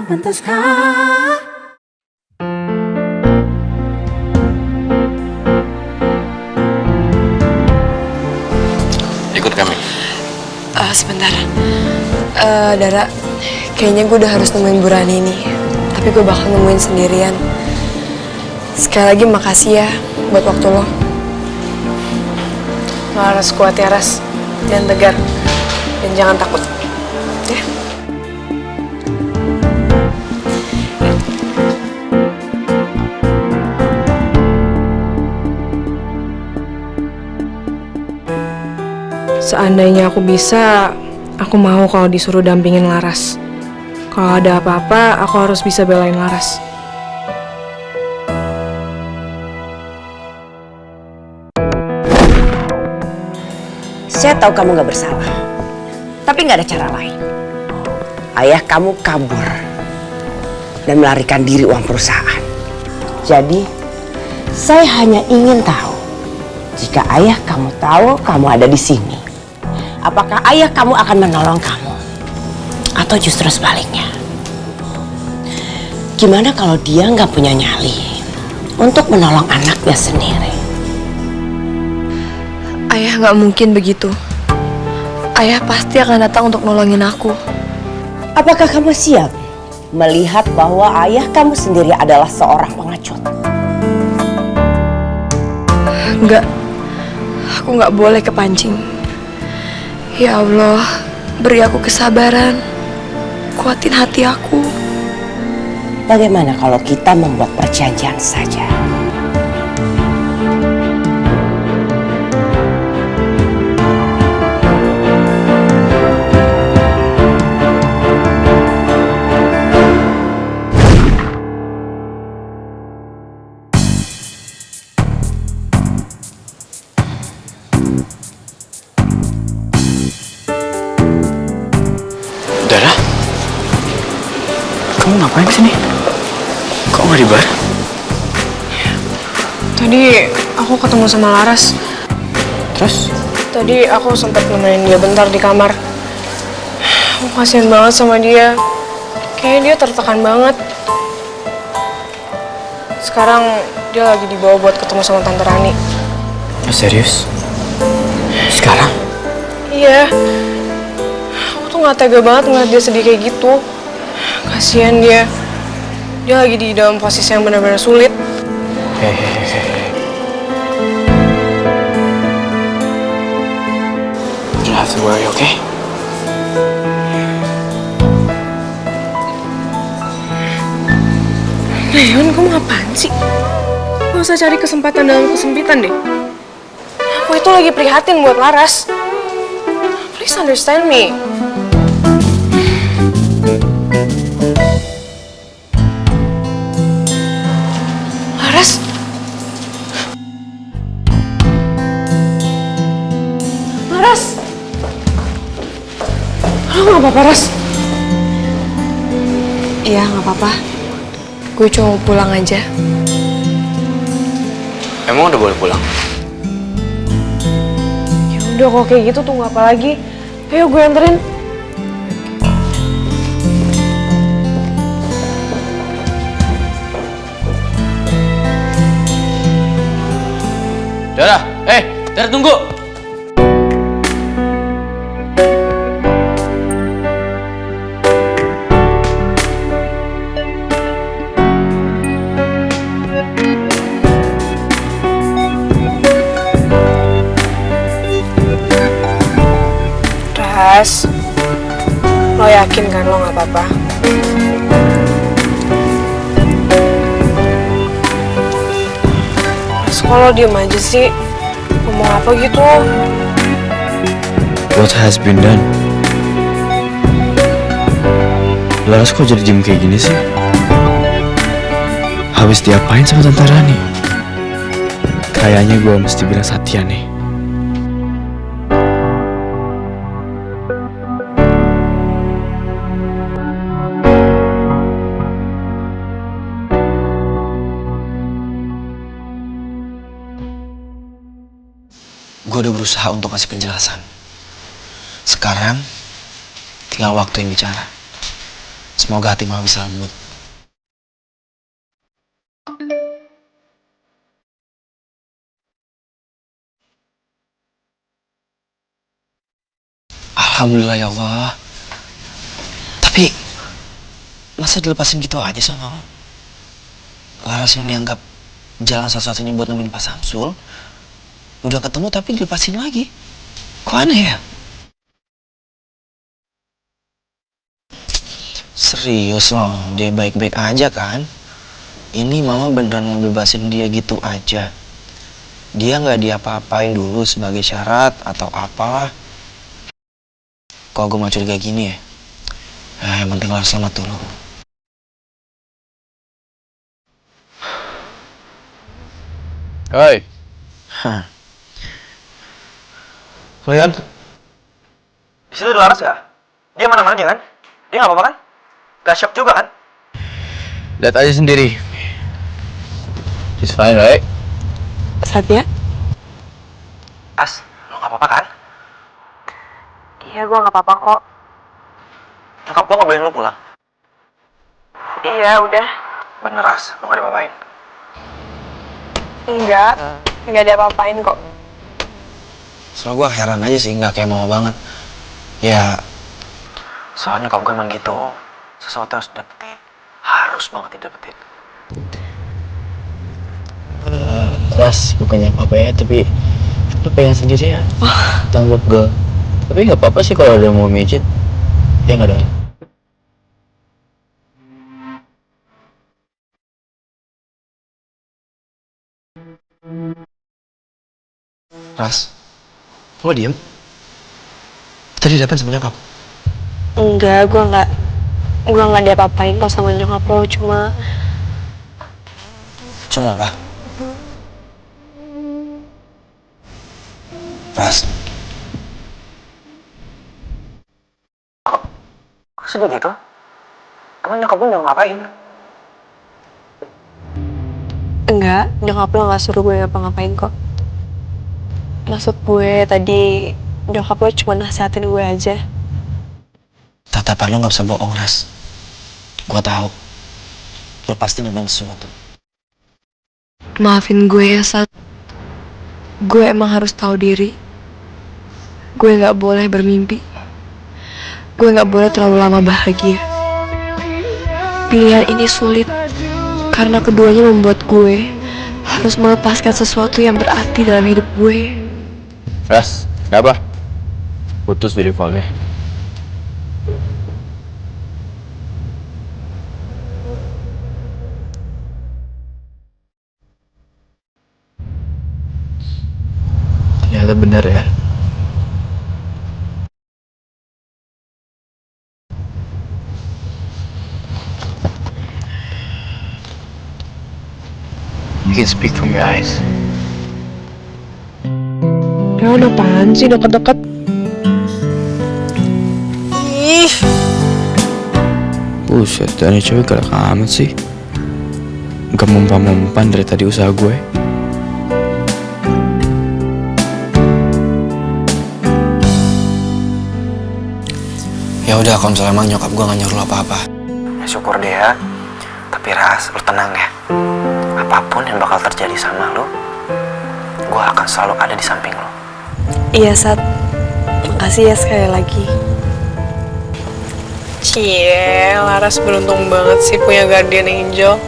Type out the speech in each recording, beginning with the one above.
pantaskah? Ikut kami. Sebentar. Dara, kayaknya gue udah harus nemuin Bu Rani ini. Tapi gue bakal nemuin sendirian. Sekali lagi makasih ya buat waktu lo. Lo harus kuat ya, Ras. Jangan tegar. Dan jangan takut. Ya. Seandainya aku bisa, aku mau kalau disuruh dampingin Laras. Kalau ada apa-apa, aku harus bisa belain Laras. Saya tahu kamu gak bersalah, tapi gak ada cara lain. Ayah kamu kabur dan melarikan diri uang perusahaan. Jadi, saya hanya ingin tahu, jika ayah kamu tahu kamu ada di sini, apakah ayah kamu akan menolong kamu? Atau justru sebaliknya? Gimana kalau dia nggak punya nyali untuk menolong anaknya sendiri? Ayah nggak mungkin begitu. Ayah pasti akan datang untuk nolongin aku. Apakah kamu siap melihat bahwa ayah kamu sendiri adalah seorang pengecut? Enggak. Aku nggak boleh kepancing. Ya Allah, beri aku kesabaran. Kuatin hati aku. Bagaimana kalau kita membuat perjanjian saja? Dara? Kamu ngapain sini? Kok nggak di bar? Tadi aku ketemu sama Laras. Terus? Tadi aku sempat nemenin dia bentar di kamar. Aku kasihan banget sama dia. Kayaknya dia tertekan banget. Sekarang dia lagi dibawa buat ketemu sama Tante Rani. Serius? Sekarang? Iya. Aku tuh gak tega banget ngeliat dia sedih kayak gitu. Kasihan dia. Dia lagi di dalam posisi yang benar-benar sulit. Hehehe. You don't have to worry, okay? Leon, kamu apaan sih? Gak usah cari kesempatan dalam kesempitan deh. Aku itu lagi prihatin buat Laras. Please understand me. Laras? Laras? Lo gak apa-apa, Ras? Iya, gak apa-apa. Gue cuma mau pulang aja. Emang udah boleh pulang? Ya udah, kalau kayak gitu tunggu apa lagi? Ayo gue anterin. Dara, Dara tunggu! Ras, lo yakin kan lo gak apa-apa? Ras, kok lo diem aja sih? Ngomong apa gitu? What has been done? Laras kok jadi diem kayak gini sih? Habis diapain sama Tante Rani? Kayaknya gue mesti bilang Satya nih. Gue udah berusaha untuk kasih penjelasan. Sekarang tinggal waktu yang bicara. Semoga hati mama bisa lembut. Alhamdulillah ya Allah. Tapi masa dilepasin gitu aja sama mama? Laras yang dianggap jalan satu-satunya buat nemuin Pak Samsul udah ketemu tapi dilepasin lagi. Kok aneh ya? Serius loh, dia baik-baik aja kan? Ini mama beneran mau bebasin dia gitu aja. Dia nggak diapa-apain dulu sebagai syarat atau apa? Kok gue mau curiga gini ya? Yang penting harus selamat dulu. Hoi. Hah. Kalian? Di situ ada Laras gak? Dia mana-mana aja kan? Dia nggak apa-apa kan? Gak shock juga kan? Lihat aja sendiri. She's fine, right? Satya? As, lo nggak apa-apa kan? Iya, gue nggak apa-apa kok. Nyokap gue nggak bolehin lo pulang. Iya, udah. Bener As, lo nggak diapa-apain. Enggak ada apa-apain kok. Soalnya gue heran aja sih, nggak kayak mama banget. Ya, soalnya kalau gue emang gitu, sesuatu harus dapetin, harus banget didapetin. Ras, bukannya apa-apa ya, tapi lo pegang sendiri ya. Tanggap gue. Tapi nggak apa-apa sih kalau ada yang mau mijit. Ya nggak dong. Ras, lo diem? Tadi dapet sama nyokap? Enggak, gue nggak diapa-apain kok sama nyokap lo, cuma Apa? Ras. Kok sedih gitu? Emang nyokap lo udah ngapain? enggak, nyokap lo nggak suruh gue ngapa-ngapain kok. Maksud gue tadi nyokap lo cuma nasihatin gue aja. Tatapan lo gak bisa bohong, Ras. Gue tahu. Lo pasti memang sesuatu. Maafin gue ya, Sat. Gue emang harus tahu diri. Gue nggak boleh bermimpi. Gue nggak boleh terlalu lama bahagia. Pilihan ini sulit karena keduanya membuat gue harus melepaskan sesuatu yang berarti dalam hidup gue. Ras, kenapa? Putus video callnya. Ternyata benar ya. You can speak from your eyes. Ya udah apaan sih deket-deket? Ih, Buset, ini cewek galak amat sih. Gak mempan-mempan dari tadi usaha gue. Ya udah, kalau misalnya emang nyokap gue gak nyuruh lo apa-apa, ya syukur deh ya. Tapi Ras, lo tenang ya. Apapun yang bakal terjadi sama lo, gue akan selalu ada di samping lo. iya Sat. Makasih ya sekali lagi. Cie, Laras beruntung banget sih punya guardian angel.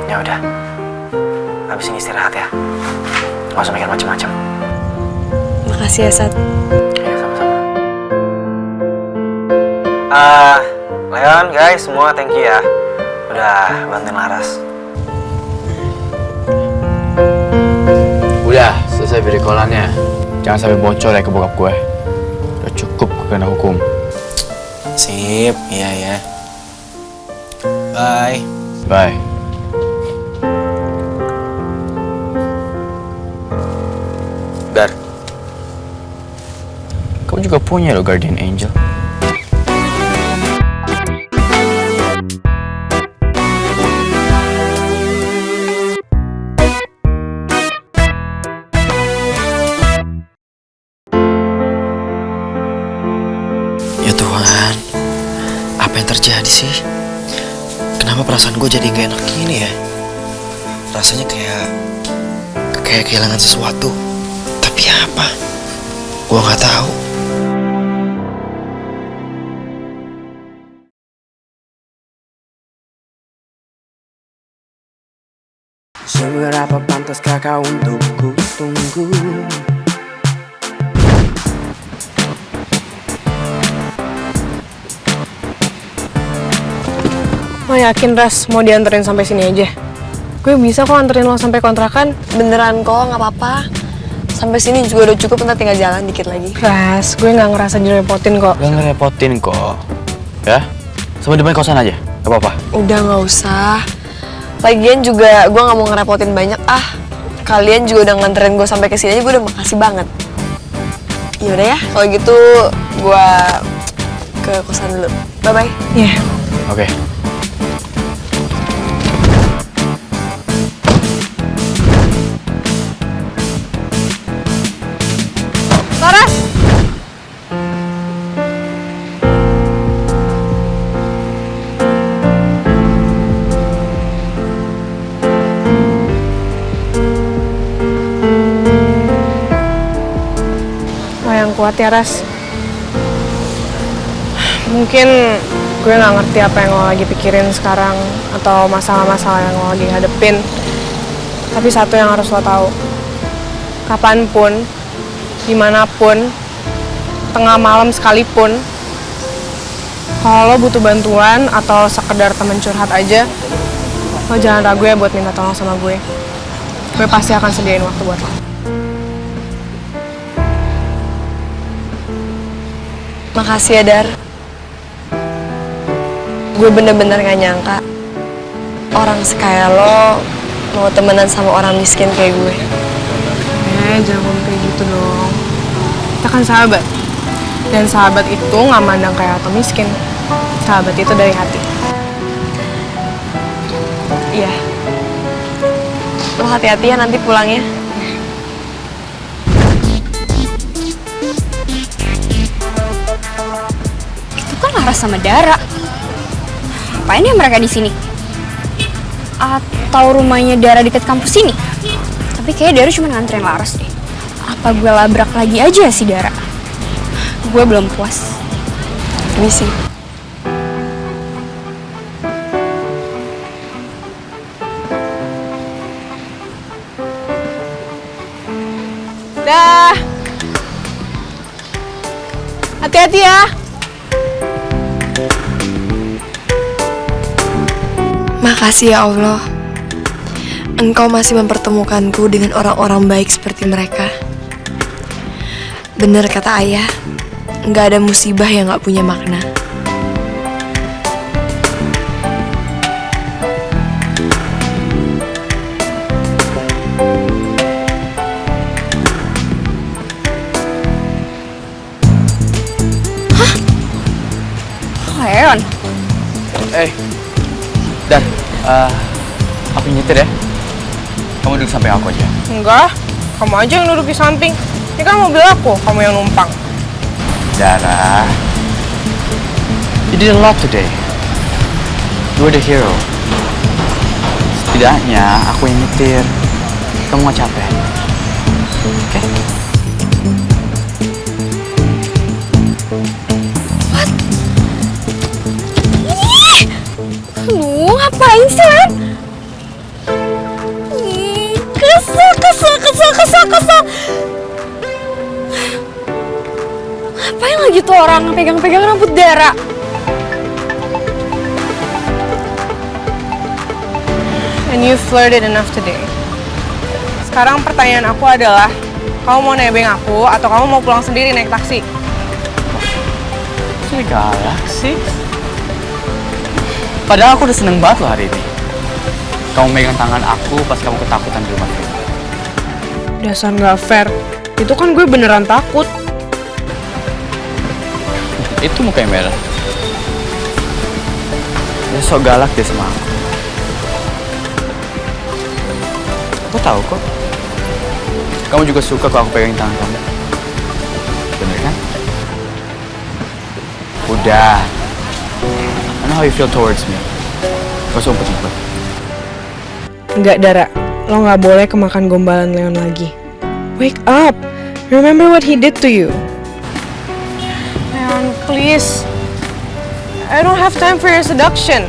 Ya udah, habis ini istirahat ya. Gak usah mikir macam-macam. Makasih ya Sat. Ya, sama-sama. Leon, guys, semua thank you ya. Udah bantuin Laras. Udah, selesai video callannya. Jangan sampai bocor ya ke bokap gue. Udah cukup kena hukum. Sip, iya ya. Bye. Bye. Dar, kamu juga punya lo guardian angel. Ya Tuhan, Apa yang terjadi sih? Kenapa perasaan gue jadi gak enak gini ya? Rasanya kayak kehilangan sesuatu. Tapi apa? Gue nggak tahu. Seberapa pantaskah kau untuk ku tunggu? Lo yakin, Ras, mau dianterin sampai sini aja? Gue bisa kok anterin lo sampai kontrakan. Beneran kok, nggak apa-apa. Sampai sini juga udah cukup, ntar tinggal jalan dikit lagi. Ras, gue nggak ngerasa direpotin kok. Gak ngerepotin kok. Ya, sama depan kosan aja, gak apa-apa. Udah nggak usah. Lagian juga gue nggak mau ngerepotin banyak. Kalian juga udah nganterin gue sampai ke sini aja, gue udah makasih banget. Yaudah ya, kalau gitu gue ke kosan dulu. Bye-bye. Iya. Oke. Laras! Yang kuat ya, Ras. Mungkin gue nggak ngerti apa yang lo lagi pikirin sekarang atau masalah-masalah yang lo lagi hadepin. Tapi satu yang harus lo tahu, kapanpun, dimanapun, tengah malam sekalipun, kalau lo butuh bantuan atau sekedar temen curhat aja, lo jangan ragu ya buat minta tolong sama gue. Gue pasti akan sediain waktu buat lo. Makasih ya, Dar. Gue bener-bener gak nyangka orang sekaya lo mau temenan sama orang miskin kayak gue. Jangan ngomong kayak gitu dong. Kita kan sahabat. Dan sahabat itu gak mandang kaya atau miskin. Sahabat itu dari hati. Iya. Lo hati-hati ya nanti pulangnya. Laras sama Dara. Ngapain ya mereka di sini? Atau rumahnya Dara deket kampus ini? Tapi kayaknya Dara cuma nganterin Laras deh. Apa gue labrak lagi aja si Dara? Gue belum puas. Misi. Dah. Hati-hati ya. Makasih ya Allah, Engkau masih mempertemukanku dengan orang-orang baik seperti mereka. Bener kata ayah, nggak ada musibah yang nggak punya makna. Leon. Dan, aku nyetir ya. Kamu duduk samping aku aja. Enggak, kamu aja yang duduk di samping. Ini kan mobil aku, kamu yang numpang. Dara, you did a lot today. You were the hero. Setidaknya aku yang nyetir. Kamu gak capek. Oke? Lu ngapain sih, Len? Kesel. Ngapain lagi tuh orang pegang-pegang rambut Dara? And you flirted enough today. Sekarang pertanyaan aku adalah, kamu mau nebeng aku atau kamu mau pulang sendiri naik taksi? Ini galak sih. Padahal aku udah seneng banget loh hari ini. Kamu megang tangan aku pas kamu ketakutan di rumah Villa. Dasar nggak fair. Itu kan gue beneran takut. Itu mukanya merah. Dia sok galak deh sama aku. Aku tahu kok. Kamu juga suka kalau aku pegangin tangan kamu. Bener kan? Udah. know how you feel towards me. Gak usah umpet-umpet. Enggak, Dara. Lo nggak boleh kemakan gombalan Leon lagi. Wake up. Remember what he did to you. Leon, please. I don't have time for your seduction.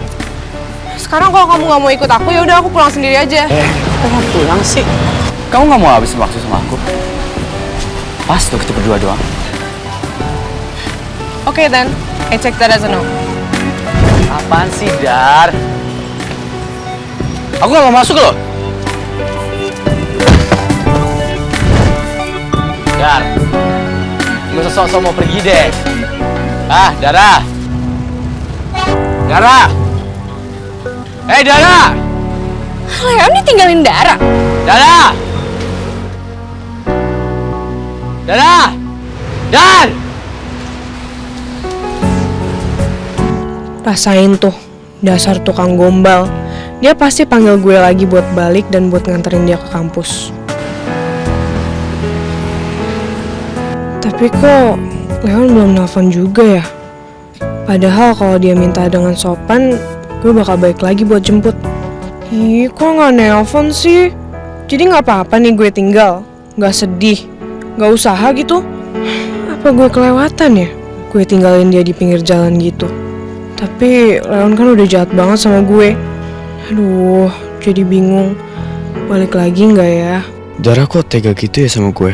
Sekarang kalau kamu nggak mau ikut aku, ya udah aku pulang sendiri aja. Kok mau pulang sih? Kamu nggak mau habisin waktu sama aku? Pas tuh kita berdua doang. Okay then, I take that as a no. Apaan sih, Dar? Aku nggak mau masuk loh. Dar, nggak usah sok-sok mau pergi deh. Dara. Dara. Hey, Dara. Leon ditinggalin Dara. Dara. Dara. Dan. Rasain tuh, dasar tukang gombal. Dia pasti panggil gue lagi buat balik dan buat nganterin dia ke kampus. Tapi kok Leon belum nelfon juga ya? Padahal kalau dia minta dengan sopan, gue bakal balik lagi buat jemput. Ih, kok nggak nelfon sih? Jadi nggak apa-apa nih gue tinggal? Nggak sedih? Nggak usaha gitu? Apa gue kelewatan ya? Gue tinggalin dia di pinggir jalan gitu. Tapi Leon kan udah jahat banget sama gue. Aduh, jadi bingung. Balik lagi nggak ya? Dara kok tega gitu ya sama gue?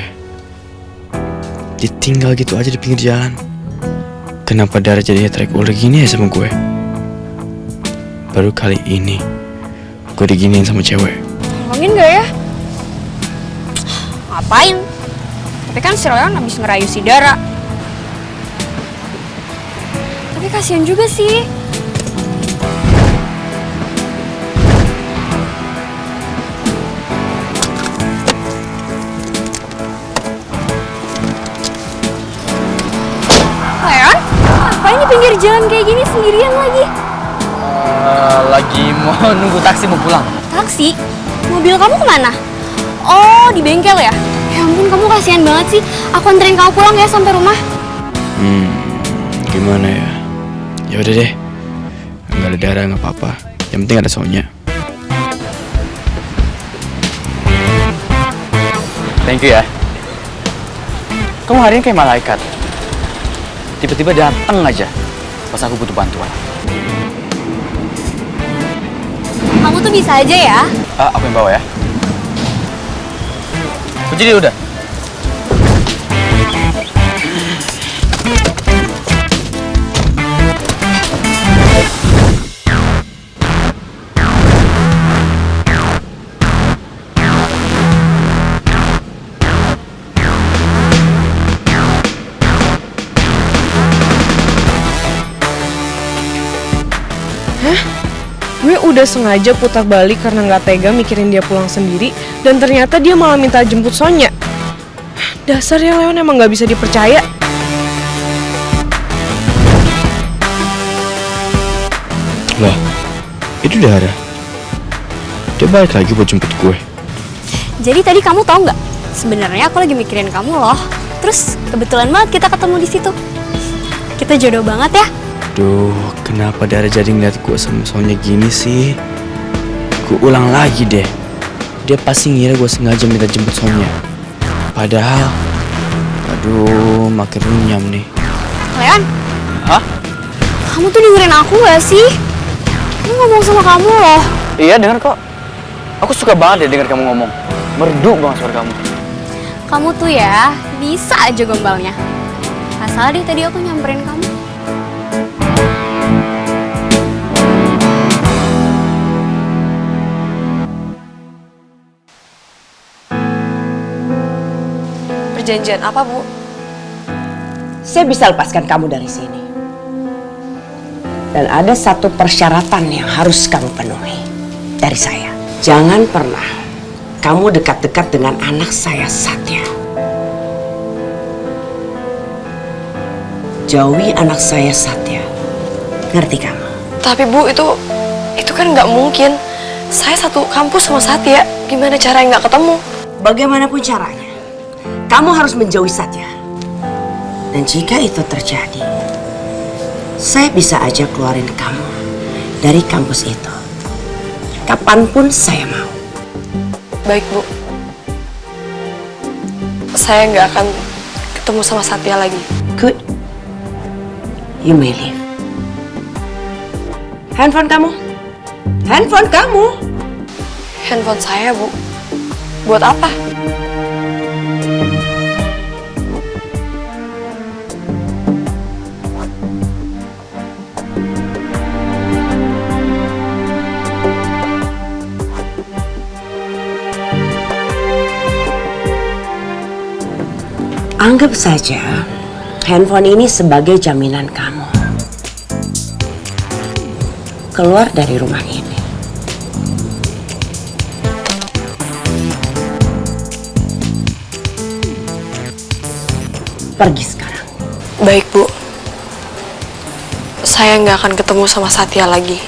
Ditinggal gitu aja di pinggir jalan. Kenapa Dara jadinya track ular gini ya sama gue? Baru kali ini gue diginiin sama cewek. Tolongin gak ya? Ngapain? Tapi kan si Leon abis ngerayu si Dara. Tapi kasihan juga sih. Leon, ngapain di pinggir jalan kayak gini sendirian lagi? Lagi mau nunggu taksi mau pulang. Taksi? Mobil kamu kemana? Oh, di bengkel ya? Ya ampun, kamu kasihan banget sih. Aku anterin kamu pulang ya sampai rumah. Gimana ya? Ya udah deh. Nggak ada Dara nggak apa-apa. Yang penting ada Sonya. Thank you ya. Kamu hari ini kayak malaikat. Tiba-tiba datang aja pas aku butuh bantuan. Kamu tuh bisa aja ya. Aku yang bawa ya. Kunci dia udah. Gue udah sengaja putar balik karena nggak tega mikirin dia pulang sendiri, dan ternyata dia malah minta jemput Sonya. Dasarnya Leon emang nggak bisa dipercaya. Lah, itu Dara. Dia balik lagi buat jemput gue. Jadi tadi kamu tahu nggak? Sebenarnya aku lagi mikirin kamu loh. Terus kebetulan banget kita ketemu di situ. Kita jodoh banget ya. Duh, kenapa Dara jadi ngeliat gue sama Sonya gini sih? Gue ulang lagi deh. Dia pasti ngira gue sengaja minta jemput Sonya. Padahal, aduh, makin runyam nih. Leon, Hah? kamu tuh dengerin aku gak sih? Aku ngomong sama kamu loh. Iya, denger kok. Aku suka banget ya denger kamu ngomong. Merdu banget suara kamu. Kamu tuh ya bisa aja gombalnya. Gak salah deh tadi aku nyamperin kamu. Perjanjian apa, Bu? Saya bisa lepaskan kamu dari sini. Dan ada satu persyaratan yang harus kamu penuhi dari saya. Jangan pernah kamu dekat-dekat dengan anak saya, Satya. Jauhi anak saya, Satya. Ngerti kamu? Tapi Bu, itu kan nggak mungkin. Saya satu kampus sama Satya. Gimana caranya nggak ketemu? Bagaimanapun caranya, kamu harus menjauhi Satya. Dan jika itu terjadi, saya bisa aja keluarin kamu dari kampus itu. Kapanpun saya mau. Baik, Bu. Saya nggak akan ketemu sama Satya lagi. Good. You may leave. Handphone kamu. Handphone kamu. Handphone saya, Bu. Buat apa? Anggap saja handphone ini sebagai jaminan kamu keluar dari rumah ini. Pergi sekarang. Baik, Bu. Saya nggak akan ketemu sama Satya lagi.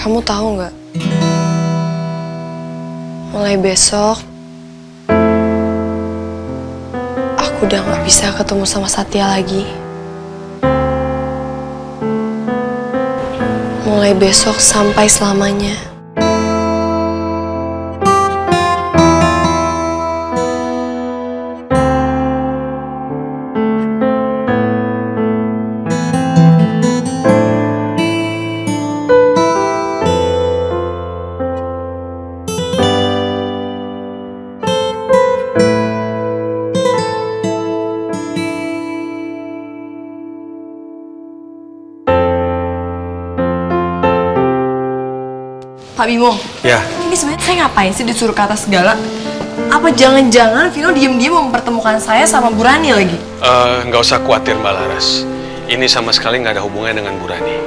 Kamu tahu nggak? Mulai besok, aku udah nggak bisa ketemu sama Satya lagi. Mulai besok sampai selamanya. Pak Bimo, Ya, ini sebenarnya saya ngapain sih disuruh ke atas segala? Apa jangan-jangan Vino diem-diem mempertemukan saya sama Bu Rani lagi? nggak usah khawatir Mbak Laras. Ini sama sekali nggak ada hubungannya dengan Bu Rani.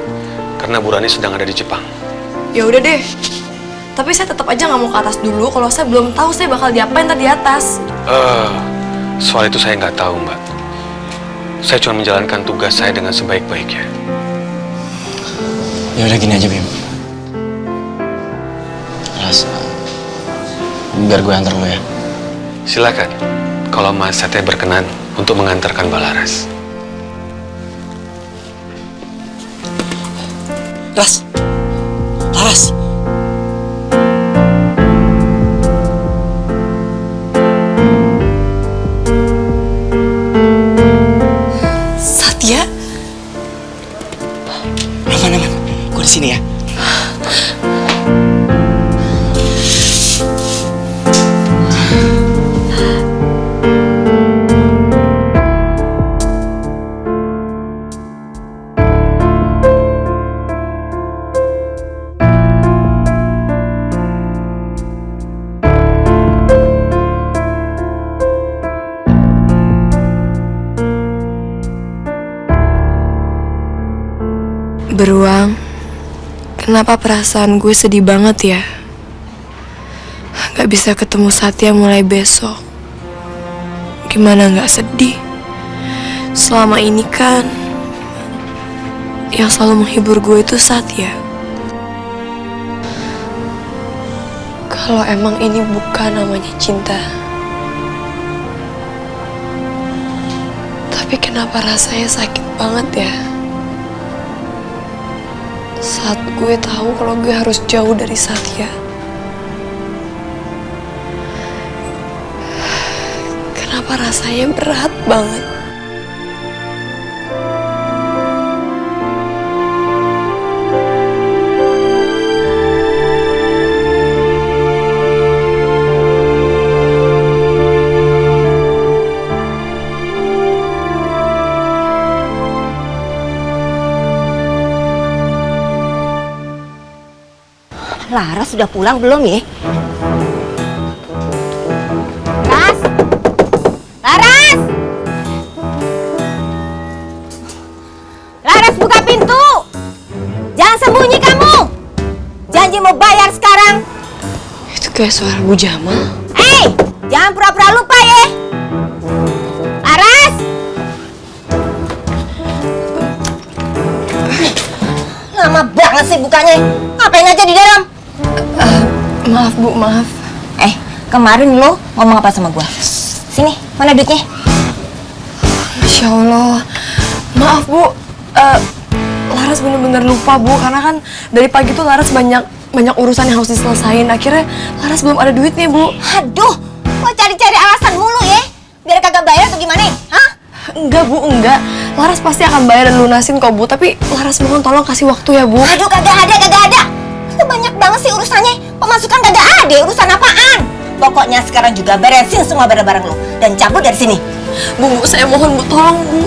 Karena Bu Rani sedang ada di Jepang. Ya udah deh. Tapi saya tetap aja nggak mau ke atas dulu kalau saya belum tahu saya bakal diapain tadi di atas. Soal itu saya nggak tahu Mbak. Saya cuma menjalankan tugas saya dengan sebaik-baiknya. Ya udah gini aja, Bim. Ras, biar gue antar lo ya. Silakan, kalau Mas Satya berkenan untuk mengantarkan Mbak Laras. Ras, Laras. Satya? Aman, gue di sini ya. Beruang, kenapa perasaan gue sedih banget ya? Gak bisa ketemu Satya mulai besok. Gimana gak sedih? Selama ini kan yang selalu menghibur gue itu Satya. Kalau emang ini bukan namanya cinta, tapi kenapa rasanya sakit banget ya? Saat gue tahu kalau gue harus jauh dari Satya. Kenapa rasanya berat banget? Lara sudah pulang belum ya? kayak suara Bu Jamal. Hei, jangan pura-pura lupa ya. Laras. Lama banget sih bukanya. Ngapain aja di dalam? Maaf Bu, maaf. Kemarin lo ngomong apa sama gua? Sini, mana duitnya? Masya Allah. Maaf Bu, Laras bener-bener lupa Bu, karena kan dari pagi tuh Laras banyak urusan yang harus diselesain. Akhirnya Laras belum ada duitnya Bu. Aduh, kok cari-cari alasan mulu ya? Biar kagak bayar atau gimana? Hah? Enggak Bu, enggak. Laras pasti akan bayar dan lunasin kok Bu, tapi Laras mohon tolong kasih waktu ya Bu. Aduh, kagak ada. Itu banyak banget sih urusannya. Pemasukan kagak ada, urusan apaan? Pokoknya sekarang juga beresin semua barang-barang lo dan cabut dari sini. Bu, saya mohon Bu,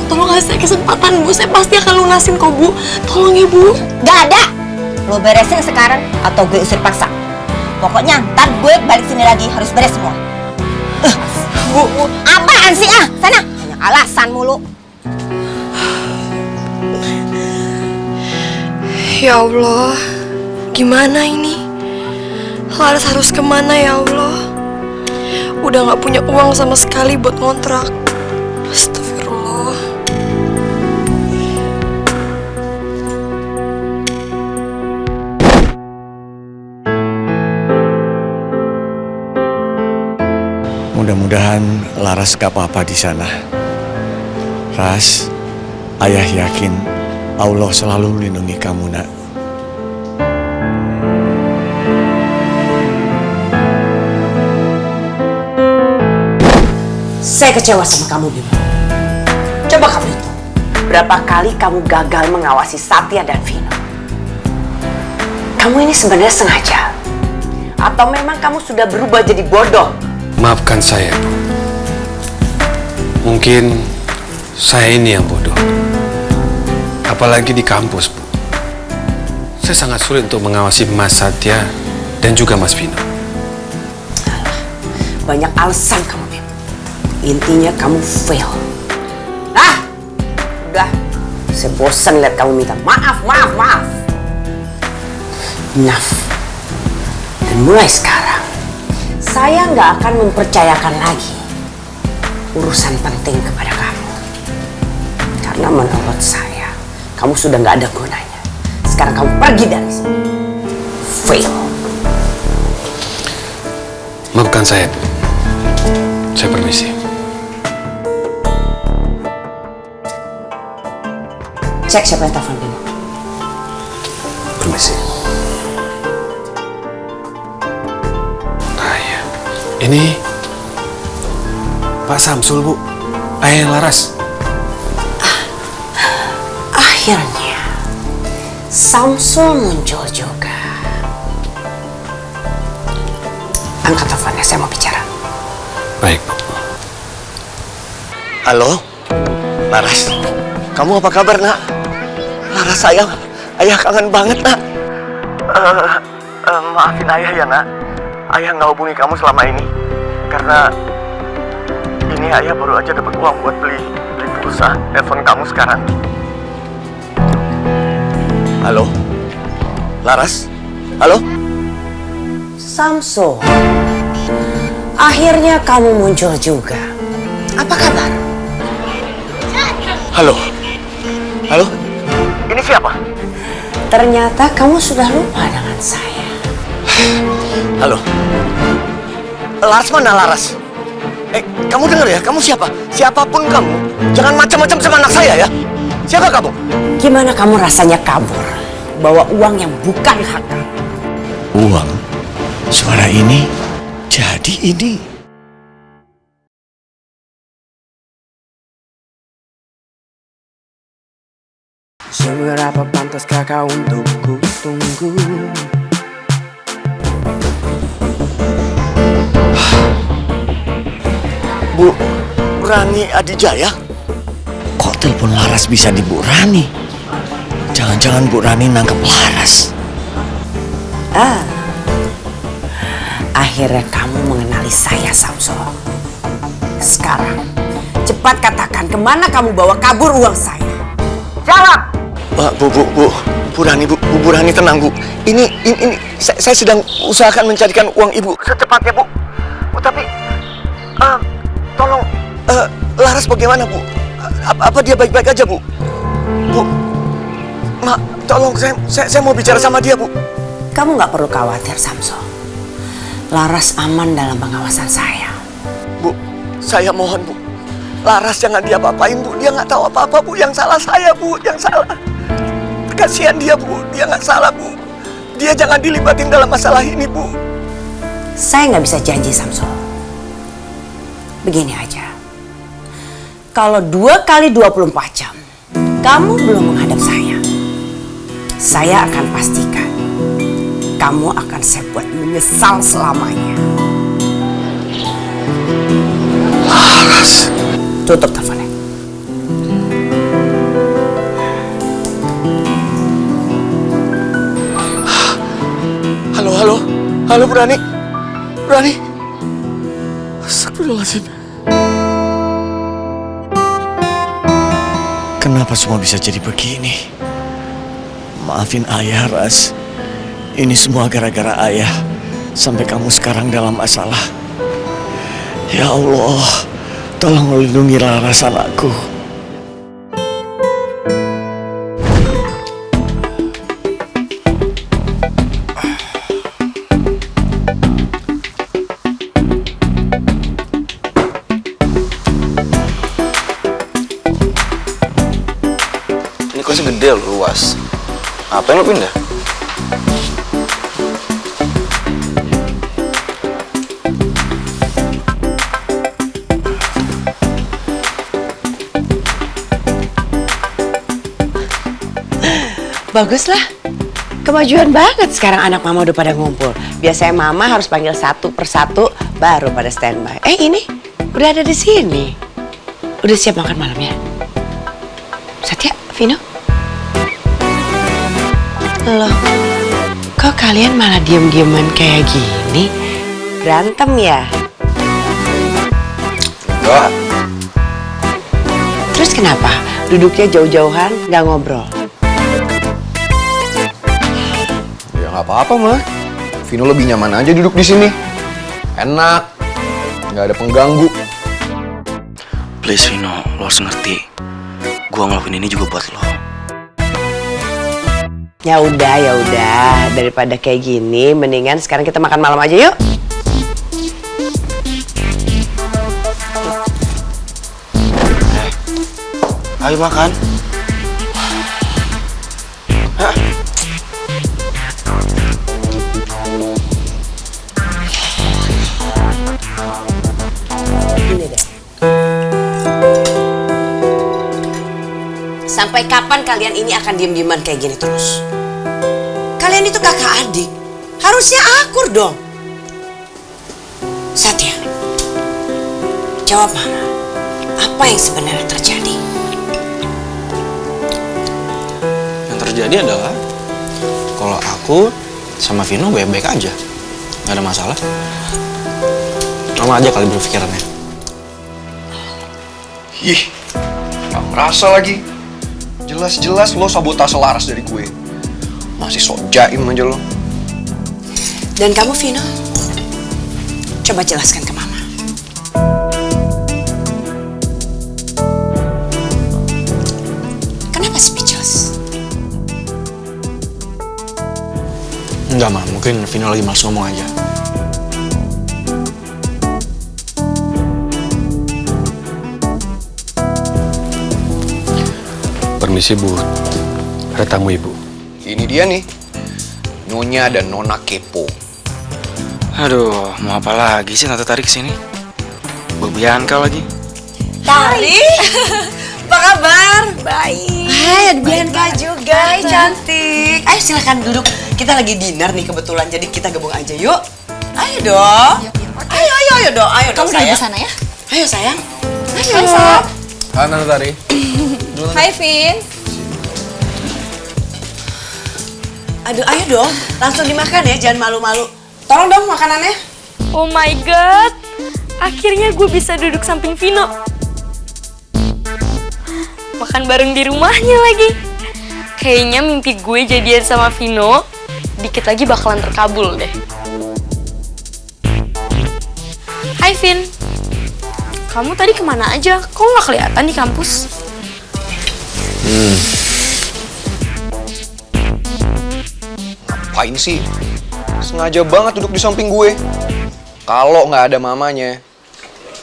tolong kasih saya kesempatan Bu. Saya pasti akan lunasin kok Bu. Tolong ya Bu. Gak ada. Lo beresin sekarang atau gue usir paksa. Pokoknya ntar gue balik sini lagi harus beres semua. Bu, apaan sih ah? Sana, banyak alasan mulu. Ya Allah, gimana ini? Laras harus kemana ya Allah? Udah gak punya uang sama sekali buat ngontrak. Astagfirullah. Mudah-mudahan Laras gak apa-apa di sana. Ras, ayah yakin Allah selalu melindungi kamu, nak. Saya kecewa sama kamu, Bimo. Coba kamu hitung, berapa kali kamu gagal mengawasi Satya dan Vino? Kamu ini sebenarnya sengaja? Atau memang kamu sudah berubah jadi bodoh? Maafkan saya, Bu. Mungkin saya ini yang bodoh. Apalagi di kampus, Bu. Saya sangat sulit untuk mengawasi Mas Satya dan juga Mas Vino. Banyak alasan kamu, Bimo. Intinya kamu fail. Udah. Saya bosan lihat kamu minta maaf. Enough. Dan mulai sekarang, saya nggak akan mempercayakan lagi urusan penting kepada kamu. Karena menurut saya, kamu sudah nggak ada gunanya. Sekarang kamu pergi dari sini. Fail. Maafkan saya, Bu. Saya permisi. Cek siapa yang telepon Bimo. Permisi. Iya. Ini Pak Samsul, Bu. Ayah Laras. Akhirnya Samsul muncul juga. Angkat teleponnya, saya mau bicara. Baik, Bu. Halo, Laras. Kamu apa kabar, nak? Laras sayang, ayah kangen banget, nak. Maafin ayah ya, nak. Ayah nggak hubungi kamu selama ini karena ini ayah baru aja dapat uang buat beli pulsa. Telepon kamu sekarang. Halo, Laras. Halo. Samsul, akhirnya kamu muncul juga. Apa kabar? Halo. Halo. Ini siapa? Ternyata kamu sudah lupa dengan saya. Halo. Laras mana, Laras? Kamu dengar ya? Kamu siapa? Siapapun kamu, jangan macam-macam sama anak saya ya. Siapa kamu? Gimana kamu rasanya kabur, bawa uang yang bukan hak kamu? Uang? Suara ini? Jadi ini? Seberapa pantaskah kau untuk ku tunggu? Bu Rani Adijaya? Kok telepon Laras bisa di Bu Rani? Jangan-jangan Bu Rani nangkep Laras. Akhirnya kamu mengenali saya, Samsul. Sekarang, cepat katakan kemana kamu bawa kabur uang saya. Jawab! Bu, Bu Rani tenang Bu. Ini saya sedang usahakan mencarikan uang Ibu secepatnya Bu. Tapi tolong Laras bagaimana Bu? Apa dia baik-baik aja Bu? Bu, tolong saya mau bicara sama dia Bu. Kamu nggak perlu khawatir, Samso. Laras aman dalam pengawasan saya. Bu, saya mohon Bu. Laras jangan diapa-apain Bu. Dia nggak tahu apa-apa Bu. Yang salah saya Bu, yang salah. Kasihan dia Bu, dia nggak salah Bu. Dia jangan dilibatin dalam masalah ini Bu. Saya nggak bisa janji, Samso. Begini aja. Kalau 2 kali 24 jam kamu belum menghadap saya akan pastikan kamu akan saya buat menyesal selamanya. Laras. Tutup teleponnya. Halo Bu Rani. Astagfirullahaladzim. Kenapa semua bisa jadi begini? Maafin ayah, Ras. Ini semua gara-gara ayah. Sampai kamu sekarang dalam masalah. Ya Allah, tolong lindungi Laras anakku. Ini kosnya gede loh, luas. Apa yang lo pindah? Baguslah. Kemajuan banget sekarang anak mama udah pada ngumpul. Biasanya mama harus panggil satu persatu baru pada standby. Ini udah ada di sini. Udah siap makan malamnya? Satya, Vino? Loh, kok kalian malah diem-dieman kayak gini? Berantem ya? Enggak. Terus kenapa? Duduknya jauh-jauhan, nggak ngobrol? Ya nggak apa-apa mah. Vino lebih nyaman aja duduk di sini. Enak, nggak ada pengganggu. Please Vino, lo harus ngerti. Gua ngelakuin ini juga buat lo. Ya udah. Daripada kayak gini, mendingan sekarang kita makan malam aja yuk. Ayo makan. Hah? Gini deh. Sampai kapan kalian ini akan diem-dieman kayak gini terus? Kalian itu kakak adik. Harusnya akur dong. Satya, jawab mama. Apa yang sebenarnya terjadi? Yang terjadi adalah kalau aku sama Vino baik-baik aja, nggak ada masalah. Mama aja kali berpikirannya. Ih, nggak ngerasa lagi. Jelas-jelas lo sabotase Laras dari gue. Masih sok jaim aja lo. Dan kamu, Vino, coba jelaskan ke mama. Kenapa speechless? Enggak mah, mungkin Vino lagi malas ngomong aja. Permisi Bu, ada tamu Ibu. Ini dia nih, Nyonya dan Nona kepo. Aduh, mau apa lagi sih Tante tarik sini? Bu Bianca lagi. Tari, apa kabar? Baik. Hai, ada Bianca juga. Hai, cantik. Ayo silakan duduk. Kita lagi dinner nih kebetulan, jadi kita gabung aja yuk. Ayo dong. Ayo dong. Ayo dong, Kamu duduk sana ya? Ayo sayang. Ayo. Hai, Sat. Hai Tante Tari. Hai, Vin. Aduh, ayo dong. Langsung dimakan ya, jangan malu-malu. Tolong dong makanannya. Oh my god, akhirnya gue bisa duduk samping Vino. Makan bareng di rumahnya lagi. Kayaknya mimpi gue jadian sama Vino dikit lagi bakalan terkabul deh. Hai Vin, kamu tadi kemana aja? Kok nggak kelihatan di kampus? Ngapain sih? Sengaja banget duduk di samping gue. Kalau nggak ada mamanya,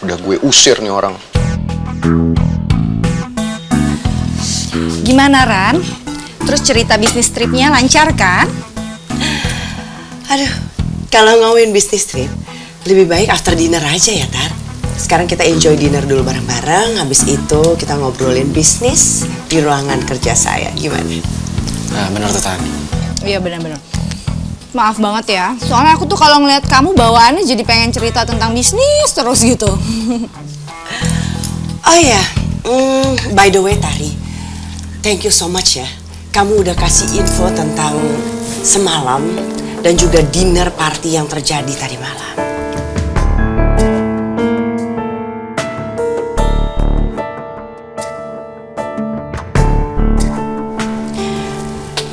udah gue usir nih orang. Gimana Ran? Terus cerita bisnis tripnya lancar kan? Aduh, kalau ngomongin bisnis trip, lebih baik after dinner aja ya, Tar. Sekarang kita enjoy dinner dulu bareng-bareng, habis itu kita ngobrolin bisnis di ruangan kerja saya. Gimana? Nah, benar tuh, Tan. Iya benar-benar. Maaf banget ya, soalnya aku tuh kalau ngeliat kamu bawaannya jadi pengen cerita tentang bisnis terus gitu. Oh ya, by the way Tari, thank you so much ya. Kamu udah kasih info tentang semalam dan juga dinner party yang terjadi tadi malam.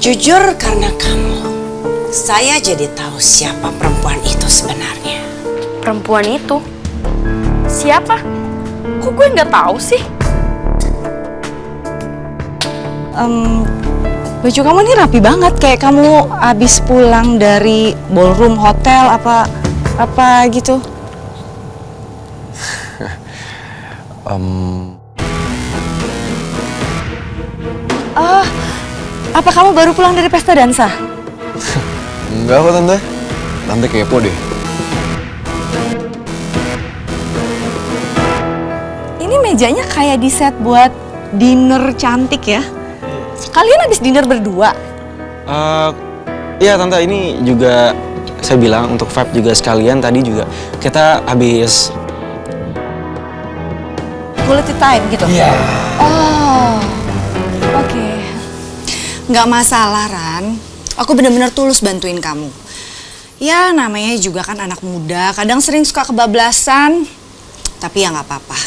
Jujur karena kamu, saya jadi tahu siapa perempuan itu sebenarnya. Perempuan itu? Siapa? Kok gue nggak tahu sih? Baju kamu ini rapi banget, kayak kamu abis pulang dari ballroom hotel apa gitu. Apa kamu baru pulang dari pesta dansa? Enggak kok Tante. Tante kepo deh. Ini mejanya kayak di set buat dinner cantik ya. Kalian habis dinner berdua? Iya Tante, ini juga saya bilang untuk vibe juga sekalian. Tadi juga kita habis Quality time gitu? Iya. Oh, oke. Nggak masalah, Ran. Aku benar-benar tulus bantuin kamu. Ya, namanya juga kan anak muda, kadang sering suka kebablasan. Tapi ya nggak apa-apa.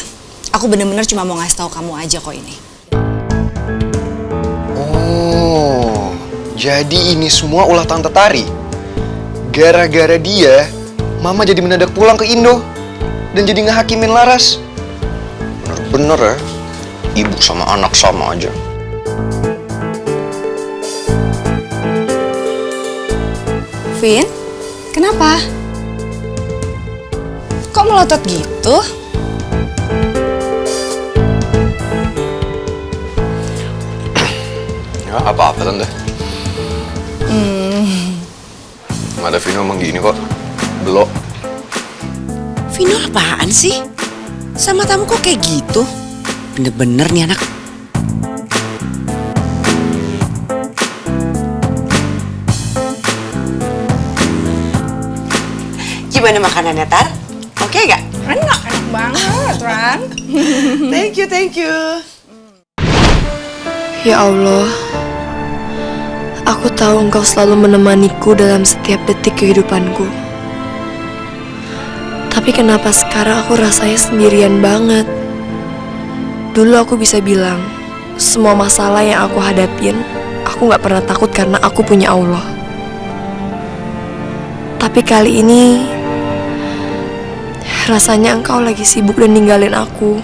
Aku benar-benar cuma mau ngasih tahu kamu aja kok ini. Oh, jadi ini semua ulah Tante Tari. Gara-gara dia, Mama jadi mendadak pulang ke Indo dan jadi ngehakimin Laras. Bener-bener ya, ibu sama anak sama aja. Vin, kenapa? Kok melotot gitu? Ya, apa-apa Tante. Ada Vino emang gini kok, belok. Vino apaan sih? Sama tamu kok kayak gitu? Bener-bener nih anak. Gimana makanannya, Tar? Oke gak? Enak banget, Ran. Thank you. Ya Allah, aku tahu Engkau selalu menemaniku dalam setiap detik kehidupanku. Tapi kenapa sekarang aku rasanya sendirian banget? Dulu aku bisa bilang, semua masalah yang aku hadapin, aku gak pernah takut karena aku punya Allah. Tapi kali ini, rasanya Engkau lagi sibuk dan ninggalin aku.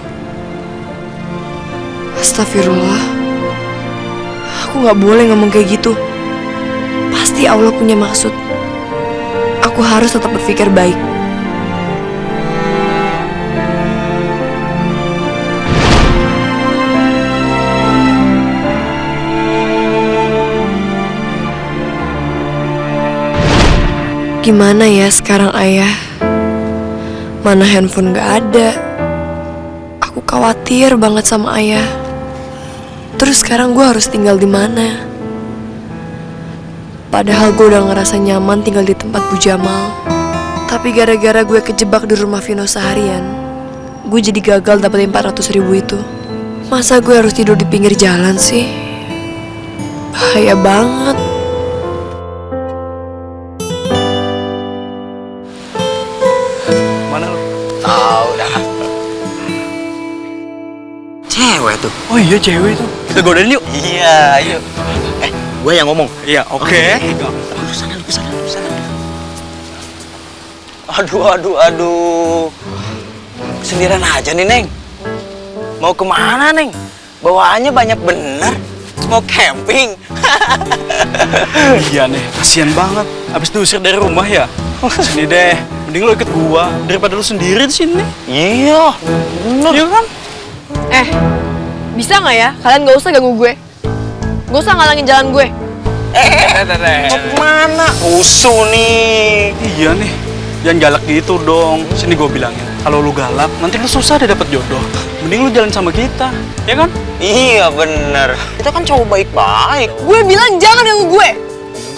Astagfirullah, aku gak boleh ngomong kayak gitu. Pasti Allah punya maksud. Aku harus tetap berpikir baik. Gimana ya sekarang ayah? Mana handphone gak ada. Aku khawatir banget sama ayah. Terus sekarang gue harus tinggal di mana? Padahal gue udah ngerasa nyaman tinggal di tempat Bu Jamal. Tapi gara-gara gue kejebak di rumah Vino seharian, gue jadi gagal dapetin 400.000 itu. Masa gue harus tidur di pinggir jalan sih? Bahaya banget. Cewek tuh. Oh iya cewek tuh. Kita godain yuk. Iya, yuk. Gue yang ngomong. Iya, oke. Lu sana. Aduh. Sendirian aja nih, Neng. Mau kemana, Neng? Bawaannya banyak bener. Mau camping. Iya nih, kasihan banget. Abis diusir dari rumah ya. Sini deh, mending lo ikut gua daripada lo sendiri di sini. Iya, bener. Iya kan? Bisa nggak ya? Kalian nggak usah ganggu gue. Gak usah ngalangin jalan gue. Mau kemana? Usu nih. Iya nih, jangan galak gitu dong. Sini gue bilangin, kalau lu galak, nanti lu susah deh dapet jodoh. Mending lu jalan sama kita, ya kan? Iya bener. Kita kan cowok baik-baik. Gue bilang jangan ganggu gue.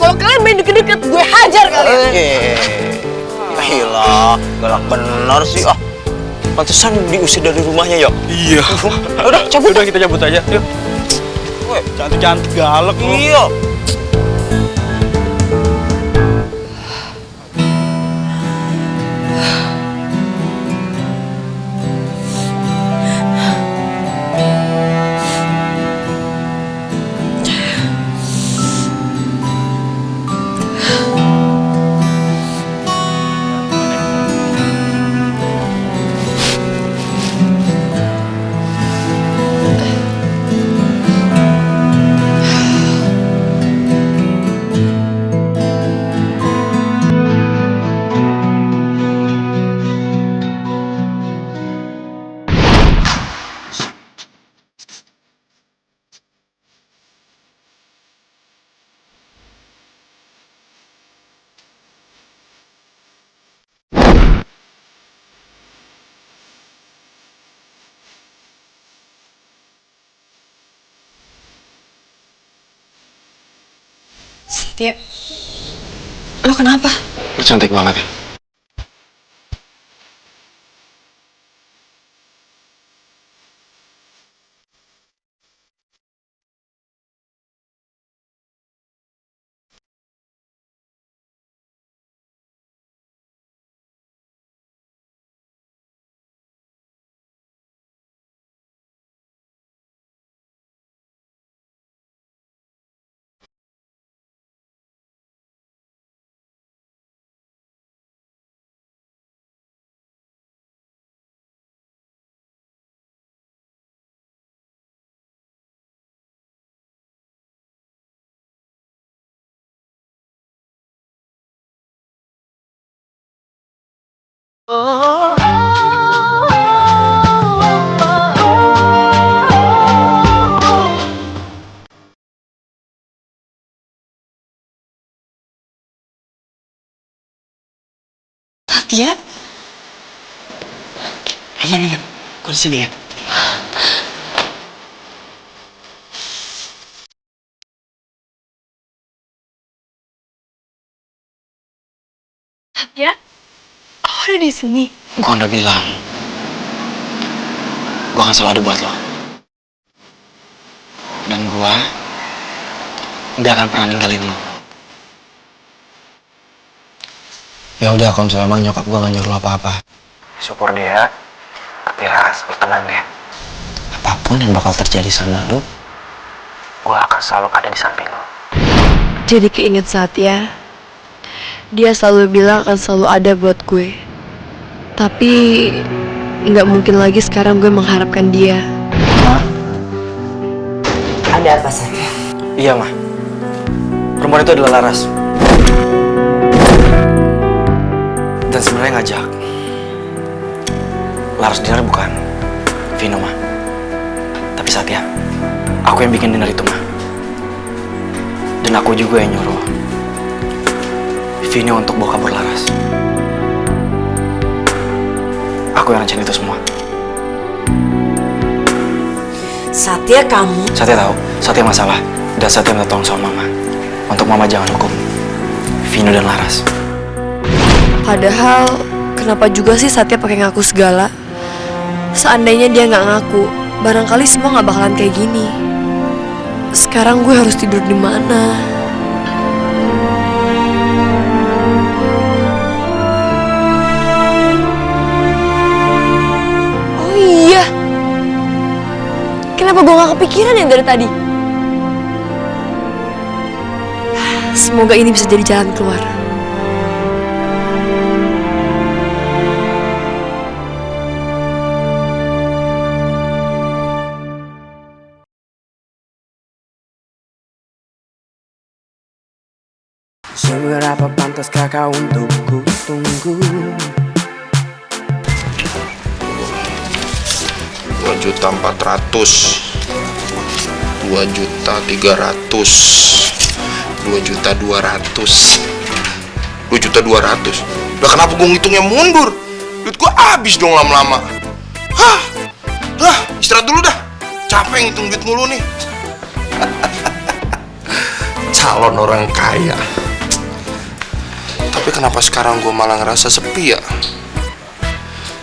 Kalau kalian main deket-deket, gue hajar kalian. Gila, galak bener sih. Pantesan diusir dari rumahnya ya. Iya. Udah, cabut. Udah kita cabut aja, yuk. Cantik-cantik galak lu. Iya. Setia, lo kenapa? Lu cantik banget ya. Setia? Aman. Gue di sini ya. Setia? Oh, ada di sini. Gua udah bilang, gua akan selalu ada buat lo. Dan gua nggak akan pernah ninggalin lo. Ya udah, kalau misalnya emang nyokap gua nggak nyuruh lo apa-apa, syukur dia. Tapi Ras, lo tenang ya. Apapun yang bakal terjadi sama lo, gua akan selalu ada di samping lo. Jadi keinget Satya. Dia selalu bilang akan selalu ada buat gue. Tapi nggak mungkin lagi sekarang gue mengharapkan dia. Ada apa saja? Iya, Mah. Perempuan itu adalah Laras. Dan sebenarnya ngajak Laras dinner bukan Vino, Mah. Tapi Satya, aku yang bikin dinner itu, Mah. Dan aku juga yang nyuruh Vino untuk bawa kabur Laras. Aku yang rencanain itu semua. Satya, kamu? Satya tahu, Satya masalah. Dan Satya minta tolong sama Mama untuk Mama jangan hukum Vino dan Laras. Padahal kenapa juga sih Satya pakai ngaku segala? Seandainya dia nggak ngaku, barangkali semua nggak bakalan kayak gini. Sekarang gue harus tidur di mana? Oh iya, kenapa gue nggak kepikiran ya dari tadi? Semoga ini bisa jadi jalan keluar. Seberapa pantaskah kau untuk ku tunggu? 2.400.000, 2.300.000, 2.200.000, 2.200.000. Udah kenapa gue ngitungnya mundur? Duit gue habis dong lama-lama. Istirahat dulu dah. Capek ngitung duit mulu nih. Calon orang kaya. Tapi kenapa sekarang gue malah ngerasa sepi ya?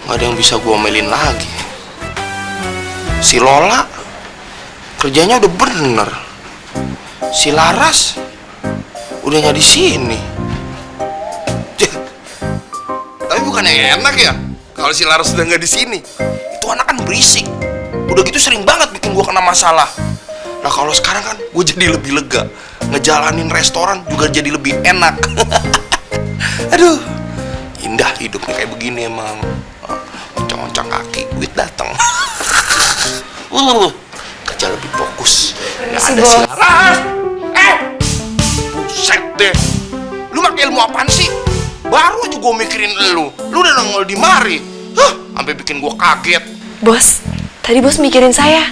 Gak ada yang bisa gue omelin lagi. Si Lola kerjanya udah bener. Si Laras udah nggak di sini. Tapi bukannya enak ya kalau si Laras udah nggak di sini? Itu anak kan berisik. Udah gitu sering banget bikin gue kena masalah. Nah kalau sekarang kan gue jadi lebih lega. Ngejalanin restoran juga jadi lebih enak. Aduh, indah hidupnya kayak begini emang. Oncang-oncang kaki, duit datang. Kerja lebih fokus. Nggak ada si Laras. Buset deh. Lu pakai ilmu apaan sih? Baru aja gue mikirin lu. Lu udah nongol di mari. Sampai bikin gue kaget. Bos, tadi bos mikirin saya.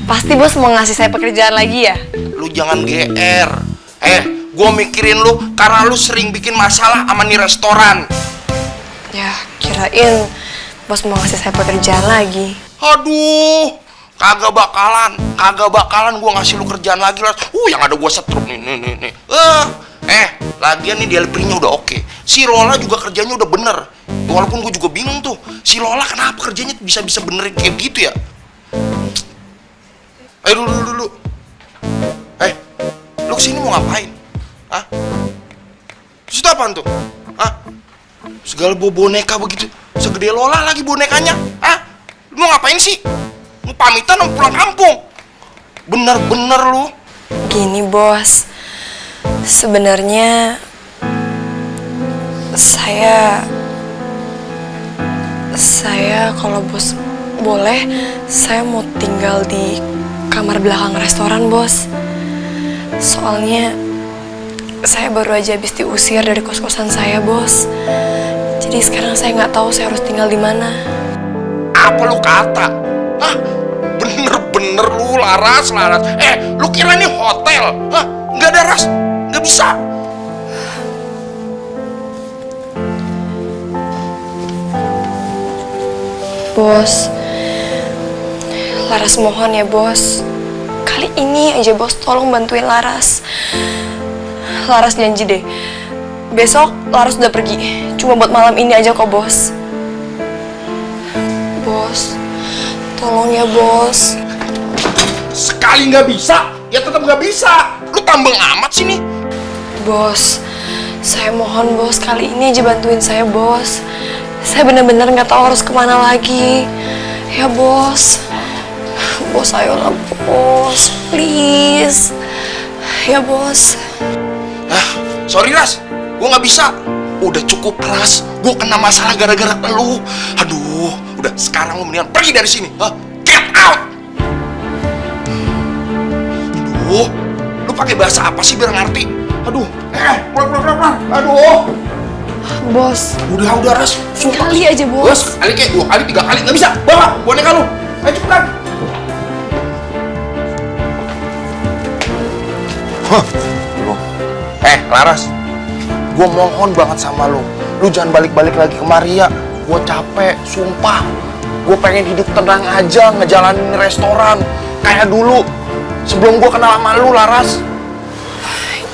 Pasti bos mau ngasih saya pekerjaan lagi ya? Lu jangan GR. Gue mikirin lu karena lu sering bikin masalah sama nih restoran. Ya, kirain bos mau ngasih saya pekerjaan lagi. Aduh, kagak bakalan gue ngasih lu kerjaan lagi lah. Yang ada gue setruk nih. Lagian nih delivery-nya udah oke. Si Lola juga kerjanya udah bener. Walaupun gue juga bingung tuh, si Lola kenapa kerjanya bisa benerin kayak gitu ya? Dulu. Lu kesini mau ngapain? Terus itu apaan tuh? Segala bawa boneka begitu. Segede Lola lagi bonekanya. Lu mau ngapain sih? Lu pamitan mau pulang kampung? Bener-bener lu. Gini bos, sebenarnya saya kalau bos boleh, saya mau tinggal di kamar belakang restoran bos. Soalnya saya baru aja habis diusir dari kos-kosan saya bos. Jadi sekarang saya nggak tahu saya harus tinggal di mana. Apa lu kata? Bener-bener lu Laras. Lu kira ini hotel? Nggak ada Ras, nggak bisa. Bos, Laras mohon ya bos. Kali ini aja bos tolong bantuin Laras. Laras janji deh, besok Laras udah pergi. Cuma buat malam ini aja kok bos. Bos, tolong ya bos. Sekali nggak bisa, ya tetap nggak bisa. Lu tambeng amat sih nih. Bos, saya mohon bos, kali ini aja bantuin saya bos. Saya benar-benar nggak tahu harus kemana lagi. Ya bos, bos ayolah bos, please. Ya bos. Sorry Ras, gue nggak bisa. Udah cukup Ras, gue kena masalah gara-gara lu. Aduh, udah sekarang lu mendingan pergi dari sini. Get out. Aduh, lu pakai bahasa apa sih biar ngerti? Aduh, pulang. Aduh. Bos. Udah Ras. Sekali aja bos. Sekali kayak 2 kali, 3 kali nggak bisa. Bawa boneka lu. Ayo cepetan. Laras, gue mohon banget sama lu. Lu jangan balik-balik lagi ke Maria. Gue capek, sumpah. Gue pengen hidup tenang aja, ngejalanin restoran kayak dulu sebelum gue kenal sama lu, Laras.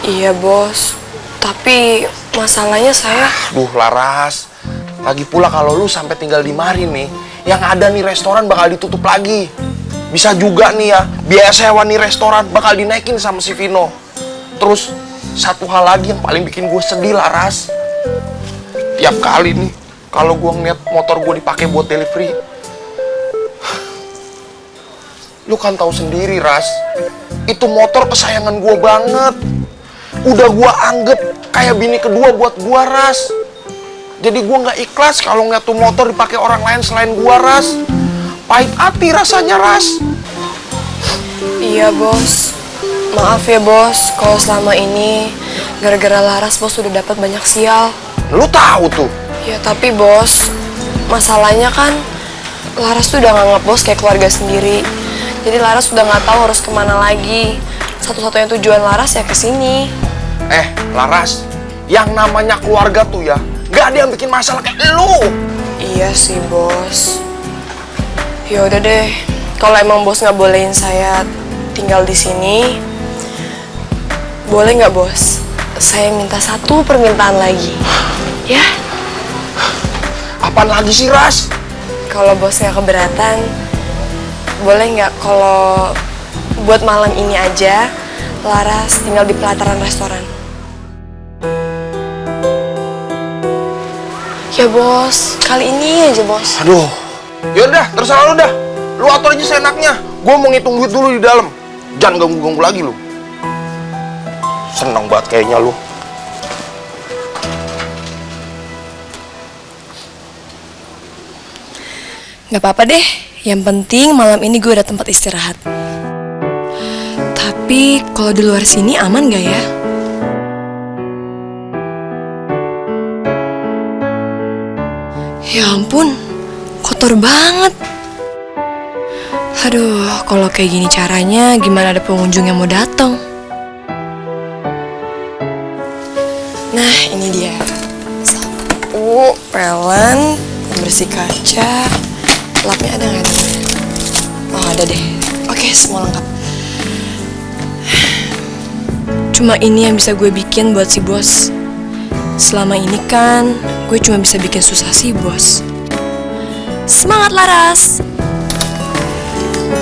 Iya bos, tapi masalahnya saya... Laras, lagi pula kalau lu sampai tinggal di Mari nih, yang ada nih restoran bakal ditutup lagi. Bisa juga nih ya, biaya sewa nih restoran bakal dinaikin sama si Vino. Terus satu hal lagi yang paling bikin gue sedih, Laras. Tiap kali nih kalau gue ngeliat motor gue dipakai buat delivery, lu kan tahu sendiri Ras, itu motor kesayangan gue banget. udah gue anggap kayak bini kedua buat gue, Ras. Jadi gue nggak ikhlas kalau ngeliat tuh motor dipakai orang lain selain gue, Ras. Pahit hati rasanya, Ras. Iya, Bos. Maaf ya, Bos. Kalau selama ini gara-gara Laras, Bos udah dapat banyak sial. Lu tahu tuh. Ya, tapi Bos, masalahnya kan Laras tuh udah nganggap Bos kayak keluarga sendiri. Jadi Laras udah nggak tahu harus kemana lagi. Satu-satunya tujuan Laras ya kesini. Laras, yang namanya keluarga tuh ya, nggak ada yang bikin masalah kayak lu. Iya sih, Bos. Ya udah deh, kalau emang Bos nggak bolehin saya tinggal di sini, boleh nggak, Bos? Saya minta satu permintaan lagi, ya? Apaan lagi sih, Ras? Kalau Bos nggak keberatan, boleh nggak kalau buat malam ini aja Laras tinggal di pelataran restoran? Ya, Bos, kali ini aja, Bos. Aduh, yaudah, terserah lu dah. Lu atur aja seenaknya. Gue mau ngitung duit dulu di dalam. Jangan ganggu-ganggu lagi lu. Seneng banget kayaknya lu. Gak apa-apa deh, yang penting malam ini gue ada tempat istirahat. Tapi kalau di luar sini aman gak ya? Ya ampun, kotor banget. Aduh, kalau kayak gini caranya, gimana ada pengunjung yang mau datang? Nah, ini dia. Sapu, pelan, pembersih kaca. Lapnya ada nggak tuh? Oh, ada deh. Oke, semua lengkap. Cuma ini yang bisa gue bikin buat si Bos. Selama ini kan, gue cuma bisa bikin susah si Bos. Semangat, Laras!